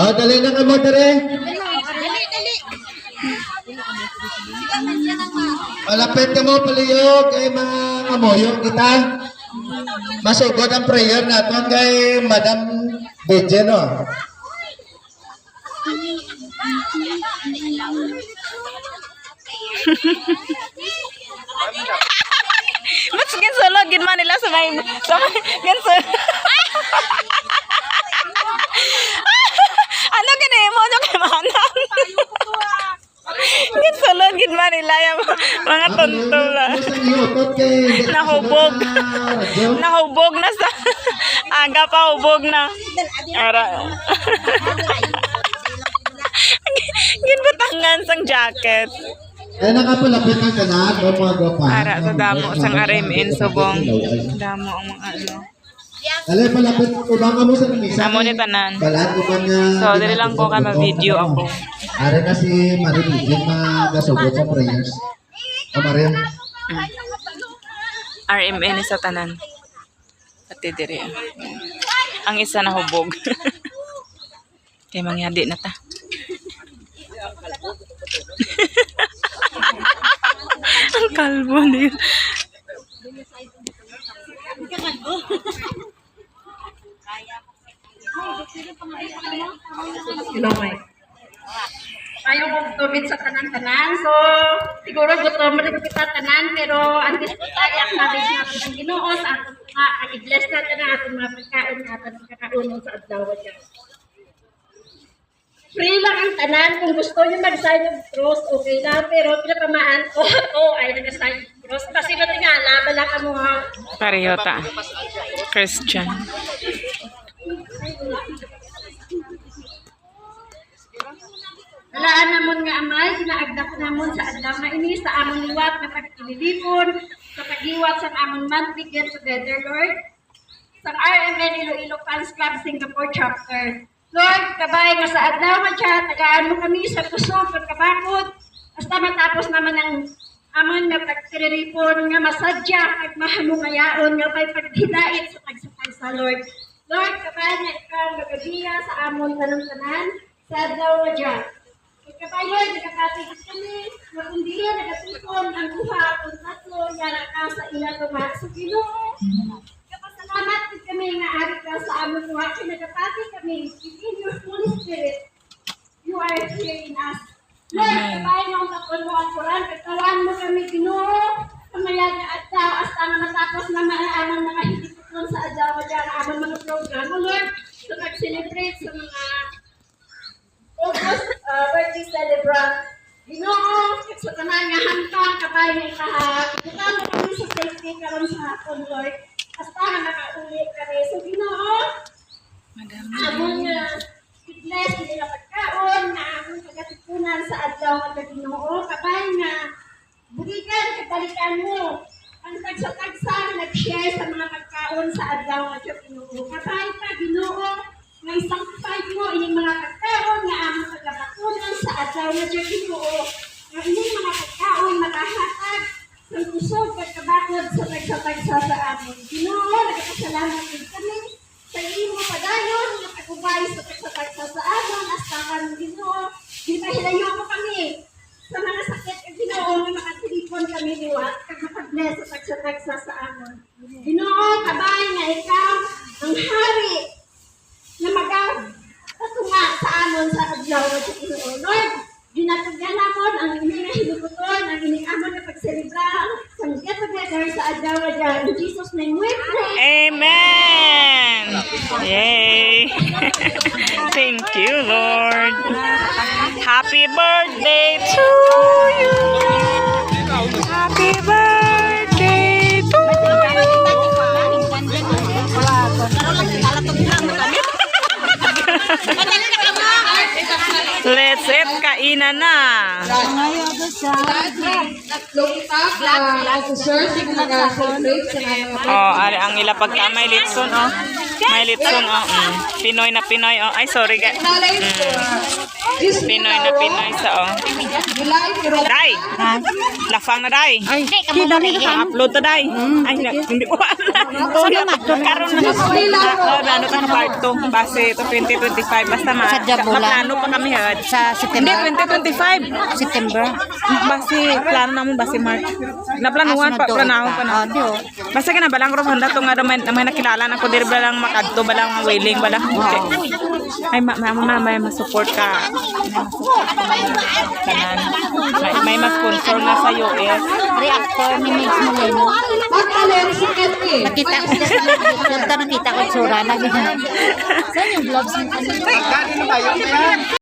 Oh, dali na ka mo, dali. Malapit ka mo, paliyog, kay mga amoyong kita. Masugod ang prayer natin kay Madam Beje, no? Mas ginsulod gid man nila sa may ginsulod. Ano gini mo no kay manang? Ginsulod gid man nila yung mga tontol. Nahubog. Nahubog na sa aga pa hubog na. Ara. Ginbutangan sang jacket. Ay, nakapalapit ka na, mga gwapa. Para sa damo sang RMN subong. Damo ang mga ano. Alay, palapit ko ba ka mo sa kamisa? Amo ni tanan. Balaan ko pa niya. So, dili lang ko ka ma-video ako. Ari na si Maribigyan magasugot sa prayers. O, Marin. RMN sa tanan. Pati diri. Ang isa na hubog. Kaya mangyadi na ta. Ang kalbo na yun. Hello, Mike. Ayaw ko tubig sa tanan-tanan. So, siguro gutom rin kita tanan, pero antes tayak na rin natin ang Ginoo sa ating mga i-bless natin ang ating mga pagkain natin pagkakauno sa adlaw dyan. Free lang ang tanan. Kung gusto nyo mag-sign of cross, okay lang. Pero pinapamaan ko, ay nag-sign of cross. Kasi matingala, bala ka mo ha. Pareho ta. Christian. Walaan namon nga amay, sinaagda ko namon sa adlaw na ini sa amon liwat na pagkililipon, sa pagiwat sa amon monthly get together, Lord. Sa RMN Iloilo Fans Club Singapore Chapter. Lord, kabay nga sa adlaw nga siya, tagaan mo kami sa kusog, pagkabakot, hasta matapos naman ang amon nga pagkililipon, nga masadya, at mahamungayaon, nga may paghidait sa tagsapag sa Lord. Lord, kabay nga ikaw magabiya sa amon tanong-tanan, sa adlaw nga siya. Kapayon, nagkakatigit kami, makundiya, nagatikon, ang buha, kung tatlo, yara ka sa ilang luha. So, Ginoo, kapasalamat kami nga ari ka sa amon luha, kinagapati kami, in your Holy Spirit, you are here in us. Lord, kapayon ang tapon mo ang Quran, katawan mo kami, Ginoo, kamayag na adlaw, hasta nga matapos na amang mga hitiputon sa adlaw, amang mga programa, Lord, so nag-celebrate sa mga August birthday celebrant. Ginoo, sa tanan nga hantang kabay nga ikaha. Bukang mo kami sa safety karon sa hapon, Lord. Hasta nga nakaulit kami. So, Ginoo, amon nga fitness, hindi na pagkaon, na amon kagatipunan sa adlaw nga Ginoo. Kabay nga, bugigan, kabalikan mo. Ang tagsa-tagsa na nag-share sa mga pagkaon sa adlaw nga Ginoo. Kabay pa, Ginoo, nga isang fight mo ining mga pagkaon nga among pagkabatunan sa adlaw na Ginoo. Nga ining mga pagkaon makahatag sa kusog at kabakod sa tagsatagsa sa amon. Ginoo, nagpasalamat din kami sa imo padayon nga pagubay sa tagsatagsa sa amon hasta karon Ginoo. Di ba hilayo mo kami sa mga sakit at Ginoo nga makatilipon kami liwat kag makag-bless sa tagsatagsa sa amon. Ginoo, kabay nga ikaw ang hari na magkatunga sa amon sa adlaw na Ginoo. Lord, ginatugyan namon ang inyong hinuguton, ang inyong amon na pagselebra, sa get together sa adlaw na dyan. In Jesus' name we pray. Amen. Yay. Thank you, Lord. Happy birthday to you. Happy birthday to you. Let's eat, kainan na. Oh, ari ang ila pagka may litson oh. May litson oh. Pinoy na Pinoy oh. Ay sorry guys. Pinoy na Pinoy sa Day! Lafang na Day! Ay, kidali na Upload na Day! Ay, hindi ko alam. Karoon na ano ka part 2. Base ito 2025. Basta maplano pa kami had. sa Hindi, September. 2025. September. Base, plano namin base March. Naplanuhan pa, planahon pa na. Basta ka na, balang ron handa ito nga may nakilala na ko, diri balang makadto, balang wailing, balang ay, may masupport ka. Tanan. May ma-sponsor na sa US. Reactor ni Mix Moreno. Nakita ko sa YouTube. Nakita ko yung sura na. Saan yung vlogs?